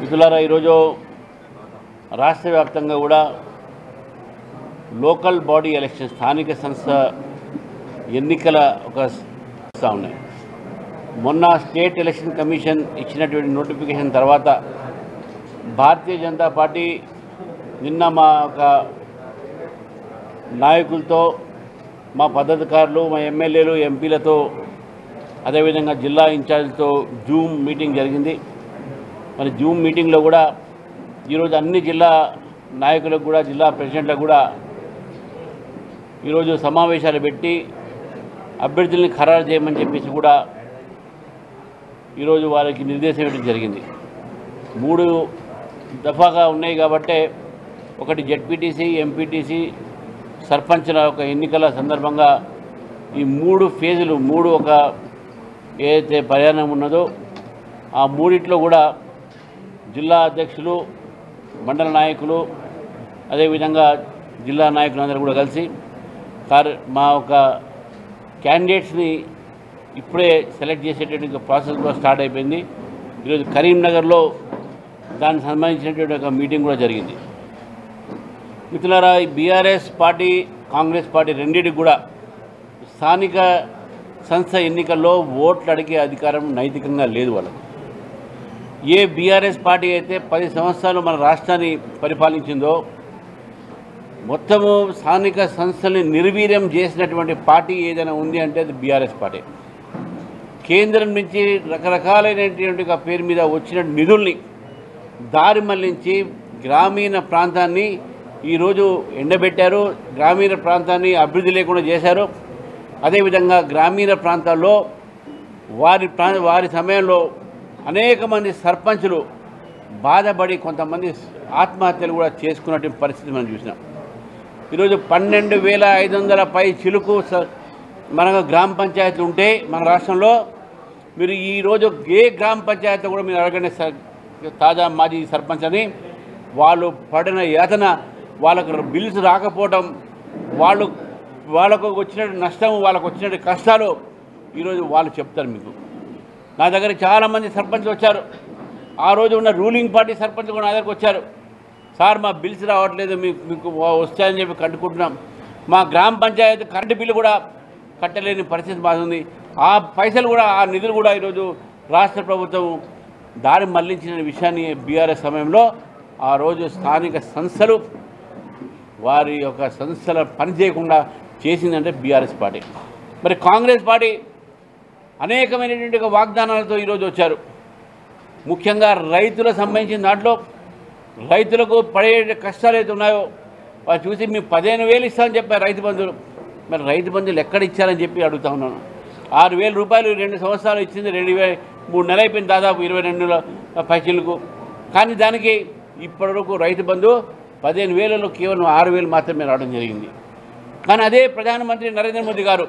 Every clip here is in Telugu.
మిత్రులారా, ఈరోజు రాష్ట్ర వ్యాప్తంగా కూడా లోకల్ బాడీ ఎలక్షన్ స్థానిక సంస్థ ఎన్నికల ఉన్నాయి. మొన్న స్టేట్ ఎలక్షన్ కమిషన్ ఇచ్చినటువంటి నోటిఫికేషన్ తర్వాత భారతీయ జనతా పార్టీ నిన్న మా ఒక నాయకులతో, మా పద్ధతికారులు, మా ఎమ్మెల్యేలు, ఎంపీలతో, అదేవిధంగా జిల్లా ఇన్ఛార్జ్తో జూమ్ మీటింగ్ జరిగింది. మరి జూమ్ మీటింగ్లో కూడా ఈరోజు అన్ని జిల్లా నాయకులకు కూడా, జిల్లా ప్రెసిడెంట్లకు కూడా ఈరోజు సమావేశాలు పెట్టి అభ్యర్థుల్ని ఖరారు చేయమని చెప్పేసి కూడా ఈరోజు వారికి నిర్దేశం ఇవ్వడం జరిగింది. 3 దఫాగా ఉన్నాయి కాబట్టే, ఒకటి జెడ్పీటీసీ, ఎంపీటీసీ, సర్పంచ్ల ఒక ఎన్నికల సందర్భంగా ఈ 3 ఫేజులు, 3 ఒక ఏదైతే ప్రయాణం ఉన్నదో ఆ మూడిట్లో కూడా జిల్లా అధ్యక్షులు, మండల నాయకులు, అదేవిధంగా జిల్లా నాయకులందరూ కూడా కలిసి మా ఒక క్యాండిడేట్స్ని ఇప్పుడే సెలెక్ట్ చేసేటటువంటి ప్రాసెస్ కూడా స్టార్ట్ అయిపోయింది. ఈరోజు కరీంనగర్లో దానికి సంబంధించినటువంటి ఒక మీటింగ్ కూడా జరిగింది. మిత్రులారా, ఈ బీఆర్ఎస్ పార్టీ, కాంగ్రెస్ పార్టీ రెండింటికి కూడా స్థానిక సంస్థ ఎన్నికల్లో ఓట్లు అడిగే అధికారం నైతికంగా లేదు వాళ్ళకి. ఏ బీఆర్ఎస్ పార్టీ అయితే 10 సంవత్సరాలు మన రాష్ట్రాన్ని పరిపాలించిందో, మొత్తము స్థానిక సంస్థల్ని నిర్వీర్యం చేసినటువంటి పార్టీ ఏదైనా ఉంది అంటే అది బీఆర్ఎస్ పార్టీ. కేంద్రం నుంచి రకరకాలైనటువంటి పేరు మీద వచ్చిన నిధుల్ని దారి మళ్లించి గ్రామీణ ప్రాంతాన్ని ఈరోజు ఎండబెట్టారు, గ్రామీణ ప్రాంతాన్ని అభివృద్ధి లేకుండా చేశారు. అదేవిధంగా గ్రామీణ ప్రాంతాల్లో వారి సమయంలో అనేక మంది సర్పంచులు బాధపడి కొంతమంది ఆత్మహత్యలు కూడా చేసుకున్నటువంటి పరిస్థితి మనం చూసినాం. ఈరోజు 12,500 పై చిలుకు మనకు గ్రామ పంచాయతీలు ఉంటే మన రాష్ట్రంలో, మీరు ఈరోజు ఏ గ్రామ పంచాయతీ కూడా మీరు అడగండి తాజా మాజీ సర్పంచ్ అని, వాళ్ళు పడిన యాతన, వాళ్ళకు బిల్స్ రాకపోవటం, వాళ్ళకు వచ్చిన నష్టం, వాళ్ళకు వచ్చిన కష్టాలు ఈరోజు వాళ్ళు చెప్తారు. మీకు నా దగ్గర చాలామంది సర్పంచ్లు వచ్చారు. ఆ రోజు ఉన్న రూలింగ్ పార్టీ సర్పంచ్ కూడా నా దగ్గరకు వచ్చారు. సార్, మా బిల్స్ రావట్లేదు, మీకు వస్తాయని చెప్పి కట్టుకుంటున్నాం. మా గ్రామ పంచాయతీ కరెంటు బిల్లు కూడా కట్టలేని పరిస్థితి మాది. ఆ పైసలు కూడా, ఆ నిధులు కూడా ఈరోజు రాష్ట్ర ప్రభుత్వం దారి మళ్లించిన విషయాన్ని బీఆర్ఎస్ సమయంలో ఆ రోజు స్థానిక సంస్థలు వారి యొక్క సంస్థల పని చేయకుండా చేసిందంటే బీఆర్ఎస్ పార్టీ. మరి కాంగ్రెస్ పార్టీ అనేకమైనటువంటి వాగ్దానాలతో ఈరోజు వచ్చారు. ముఖ్యంగా రైతులకు సంబంధించిన దాంట్లో రైతులకు పడే కష్టాలు అయితే ఉన్నాయో వాళ్ళు చూసి మేము 15,000 ఇస్తామని చెప్పారు రైతు బంధువులు. మరి రైతు బంధువులు ఎక్కడ ఇచ్చారని చెప్పి అడుగుతా ఉన్నాను. 6,000 రూపాయలు 2 సంవత్సరాలు ఇచ్చింది, 3 నెలలు అయిపోయింది, దాదాపు 22 పైసలకు. కానీ దానికి ఇప్పటివరకు రైతు బంధు 15,000లో కేవలం 6,000 మాత్రమే రావడం జరిగింది. కానీ అదే ప్రధానమంత్రి నరేంద్ర మోదీ గారు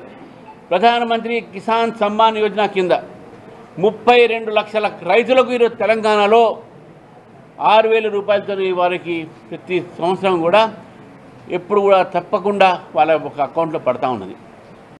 ప్రధానమంత్రి కిసాన్ సమ్మాన్ యోజన కింద 32 లక్షల రైతులకు ఈరోజు తెలంగాణలో 6,000 రూపాయలతో వారికి ప్రతి సంవత్సరం కూడా ఎప్పుడు కూడా తప్పకుండా వాళ్ళ ఒక అకౌంట్లో పడతా ఉన్నది.